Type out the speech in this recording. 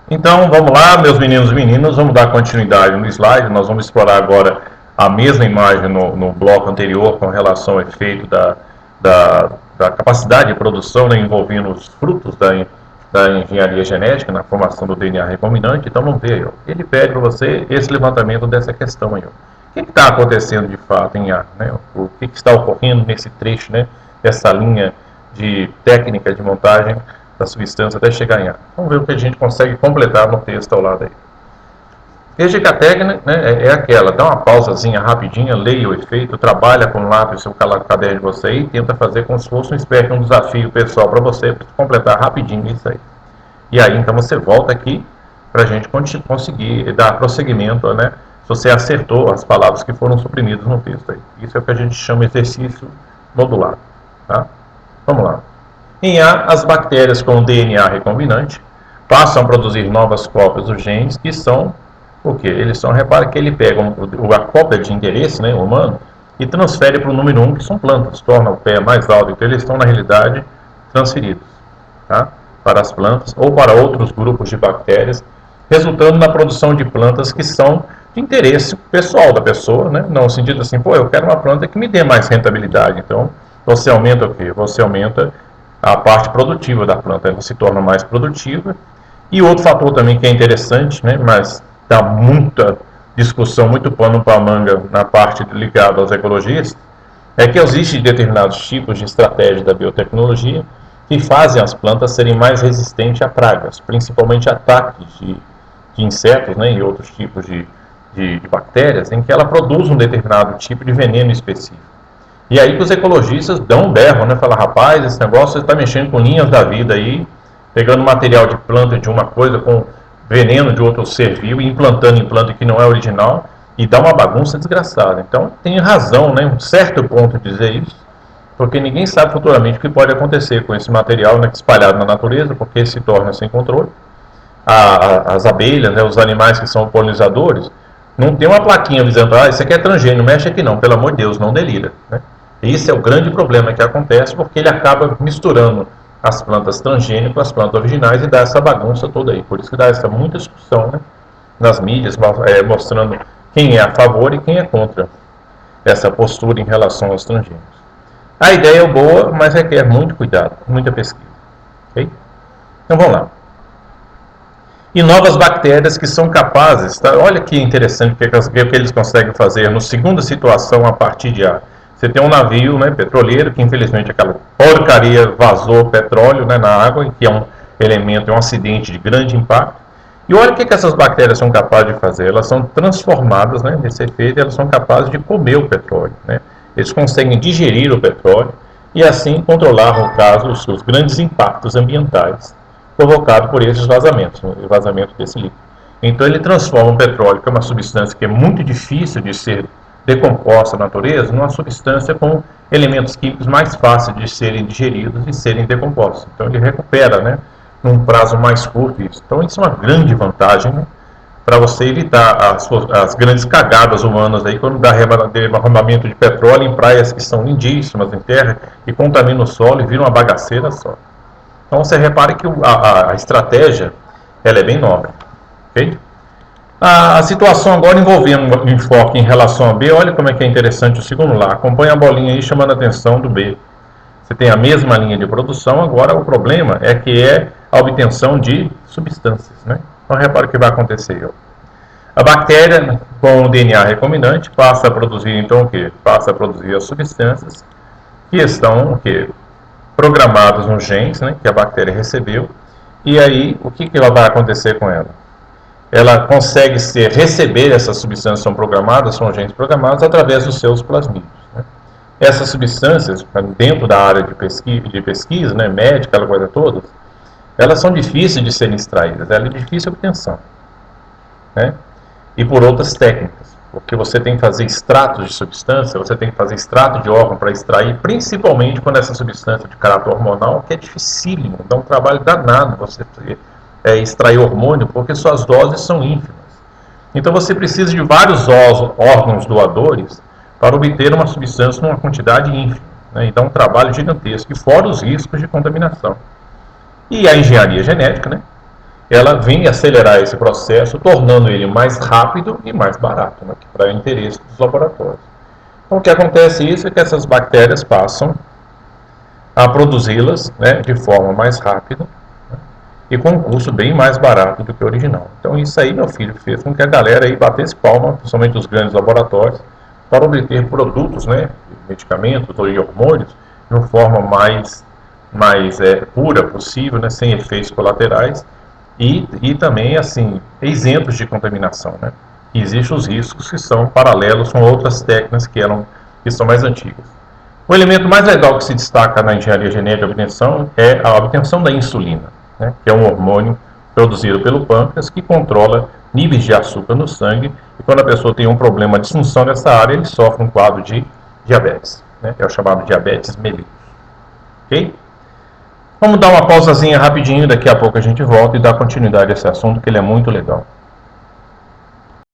Então, vamos lá, meus meninos e meninas, vamos dar continuidade no slide. Nós vamos explorar agora a mesma imagem no bloco anterior com relação ao efeito da capacidade de produção, né, envolvendo os frutos da engenharia genética na formação do DNA recombinante. Então, vamos ver aí, ó. Ele pede para você esse levantamento dessa questão aí, ó. O que está acontecendo de fato em A, né? O que está ocorrendo nesse trecho, né, dessa linha de técnica de montagem da substância até chegar em A. Vamos ver o que a gente consegue completar no texto ao lado aí. Veja que a técnica, né, é aquela, dá uma pausazinha rapidinha, leia o efeito, trabalha com o lápis, seu caderno de você e tenta fazer como se fosse uma espécie de um desafio pessoal para você completar rapidinho isso aí. E aí então você volta aqui para a gente conseguir dar prosseguimento, né, se você acertou as palavras que foram suprimidas no texto aí. Isso é o que a gente chama de exercício modulado. Tá? Vamos lá. Em A, as bactérias com DNA recombinante passam a produzir novas cópias dos genes que são o quê? Eles são, repara que ele pega a cópia de interesse, né, humano, e transfere para o número 1, que são plantas, torna o pé mais alto, então eles estão na realidade transferidos, tá, para as plantas ou para outros grupos de bactérias, resultando na produção de plantas que são de interesse pessoal da pessoa, né, no sentido assim, pô, eu quero uma planta que me dê mais rentabilidade, então você aumenta o quê? Você aumenta a parte produtiva da planta, ela se torna mais produtiva. E outro fator também que é interessante, né, mas dá muita discussão, muito pano para a manga na parte ligada aos ecologistas, é que existem determinados tipos de estratégia da biotecnologia que fazem as plantas serem mais resistentes a pragas, principalmente ataques de insetos, né, e outros tipos de bactérias, em que ela produz um determinado tipo de veneno específico. E aí que os ecologistas dão um berro, né? Falam, rapaz, esse negócio você está mexendo com linhas da vida aí, pegando material de planta de uma coisa com veneno de outro ser vivo e implantando em planta que não é original e dá uma bagunça desgraçada. Então tem razão, né? Um certo ponto de dizer isso, porque ninguém sabe futuramente o que pode acontecer com esse material, né, espalhado na natureza, porque ele se torna sem controle. As abelhas, né, os animais que são polinizadores, não tem uma plaquinha dizendo, isso aqui é transgênio, não mexe aqui não, pelo amor de Deus, não delira, né? Esse é o grande problema que acontece, porque ele acaba misturando as plantas transgênicas com as plantas originais e dá essa bagunça toda aí. Por isso que dá essa muita discussão, né, nas mídias, mostrando quem é a favor e quem é contra essa postura em relação aos transgênicos. A ideia é boa, mas requer muito cuidado, muita pesquisa. Okay? Então vamos lá. E novas bactérias que são capazes, tá? Olha que interessante o que eles conseguem fazer no segunda situação a partir de A. Você tem um navio, né, petroleiro, que infelizmente aquela porcaria vazou petróleo, né, na água, que é um elemento, é um acidente de grande impacto. E olha o que essas bactérias são capazes de fazer. Elas são transformadas, né, nesse efeito, elas são capazes de comer o petróleo, né? Eles conseguem digerir o petróleo e assim controlar, no caso, os seus grandes impactos ambientais provocados por esses vazamentos, o vazamento desse líquido. Então ele transforma o petróleo, que é uma substância que é muito difícil de ser decomposta na natureza, numa substância com elementos químicos mais fáceis de serem digeridos e serem decompostos. Então ele recupera, né, num prazo mais curto isso. Então isso é uma grande vantagem, né, para você evitar as grandes cagadas humanas aí, quando dá derramamento de petróleo em praias que são lindíssimas em terra e contamina o solo e vira uma bagaceira só. Então você repare que a estratégia ela é bem nobre. Okay? A situação agora envolvendo um enfoque em relação a B, olha como é que é interessante o segundo lá. Acompanha a bolinha aí chamando a atenção do B. Você tem a mesma linha de produção, agora o problema é que é a obtenção de substâncias, né? Então repare o que vai acontecer. A bactéria com o DNA recombinante passa a produzir então o quê? Passa a produzir as substâncias que estão o quê? Programadas nos genes, né, que a bactéria recebeu. E aí o que vai acontecer com ela? Ela consegue receber essas substâncias que são programadas, são genes programados, através dos seus plasmídeos, né? Essas substâncias, dentro da área de pesquisa, né, médica, aquela coisa toda, elas são difíceis de serem extraídas, ela é de difícil obtenção, né? E por outras técnicas, porque você tem que fazer extratos de substância, você tem que fazer extrato de órgão para extrair, principalmente quando essa substância de caráter hormonal, que é dificílimo, dá um trabalho danado você extrair hormônio, porque suas doses são ínfimas. Então você precisa de vários órgãos doadores para obter uma substância numa quantidade ínfima, né? Então é um trabalho gigantesco, e fora os riscos de contaminação. E a engenharia genética, né, ela vem acelerar esse processo, tornando ele mais rápido e mais barato, né, para o interesse dos laboratórios. Então, o que acontece isso é que essas bactérias passam a produzi-las, né, de forma mais rápida, né, e com um custo bem mais barato do que o original. Então, isso aí, meu filho, fez com que a galera aí batesse palma, principalmente os grandes laboratórios, para obter produtos, né, medicamentos ou hormônios, de uma forma mais pura possível, né, sem efeitos colaterais, e também, assim, isentos de contaminação, né? Existem os riscos que são paralelos com outras técnicas que são mais antigas. O elemento mais legal que se destaca na engenharia genética de obtenção é a obtenção da insulina, né? Que é um hormônio produzido pelo pâncreas que controla níveis de açúcar no sangue, e quando a pessoa tem um problema de disfunção nessa área, ele sofre um quadro de diabetes, né? Que é o chamado diabetes mellitus. Ok? Vamos dar uma pausazinha rapidinho, daqui a pouco a gente volta e dá continuidade a esse assunto, que ele é muito legal.